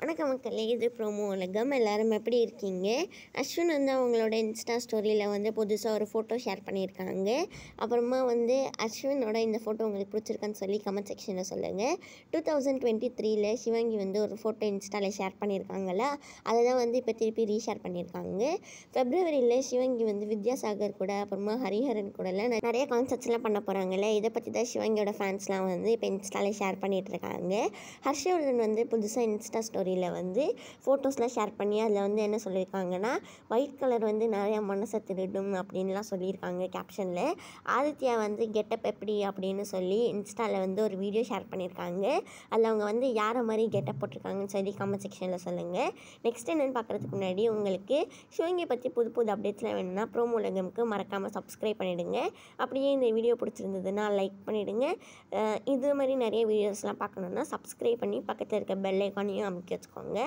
வணக்கம் மக்களே, இது ப்ரோமோ உலகம். எல்லாரும் எப்படி இருக்கீங்க? அஸ்வின் வந்து அவங்களோட இன்ஸ்டா ஸ்டோரியில் வந்து புதுசாக ஒரு ஃபோட்டோ ஷேர் பண்ணியிருக்காங்க. அப்புறமா வந்து அஸ்வினோட இந்த ஃபோட்டோ உங்களுக்கு பிடிச்சிருக்கான்னு சொல்லி கமெண்ட் செக்ஷனில் சொல்லுங்கள். 2023 சிவங்கி வந்து ஒரு ஃபோட்டோ இன்ஸ்டாவில் ஷேர் பண்ணியிருக்காங்களா, அதை தான் வந்து இப்போ திருப்பி ரீஷேர் பண்ணியிருக்காங்க. ஃபெப்ரவரியில் சிவங்கி வந்து வித்யாசாகர் கூட அப்புறமா ஹரிஹரன் கூடலாம் நிறைய கான்சர்ட்ஸ்லாம் பண்ண போகிறாங்கல்ல. இதை பற்றி தான் சிவங்கியோட ஃபேன்ஸ்லாம் வந்து இப்போ இன்ஸ்டாவில் ஷேர் பண்ணிகிட்ருக்காங்க. ஹர்ஷவர்தன் வந்து புதுசாக இன்ஸ்டா ஸ்டோரியில் வந்து ஃபோட்டோஸ்லாம் ஷேர் பண்ணி அதில் வந்து என்ன சொல்லியிருக்காங்கன்னா, ஒயிட் கலர் வந்து நிறையா மனசை திருடும் அப்படின்லாம் சொல்லியிருக்காங்க கேப்ஷனில். ஆதித்யா வந்து கெட்டப் எப்படி அப்படின்னு சொல்லி இன்ஸ்டாவில் வந்து ஒரு வீடியோ ஷேர் பண்ணியிருக்காங்க. அதில் அவங்க வந்து யாரை மாதிரி கெட்டப் போட்டிருக்காங்கன்னு சொல்லி கமெண்ட் செக்ஷனில் சொல்லுங்கள். நெக்ஸ்ட் என்னென்னு பார்க்குறதுக்கு முன்னாடி உங்களுக்கு சிவங்கியை பற்றி புது புது அப்டேட்ஸ்லாம் வேணும்னா ப்ரோமோ உலகம்க்கு மறக்காமல் சப்ஸ்கிரைப் பண்ணிவிடுங்க. அப்படியே இந்த வீடியோ பிடிச்சிருந்ததுன்னா லைக் பண்ணிவிடுங்க. இது மாதிரி நிறைய வீடியோஸ்லாம் பார்க்கணுன்னா சப்ஸ்கிரைப் பண்ணி பக்கத்தில் இருக்க பெல் ஐக்கானையும் அமைக்க வச்சுக்கோங்க.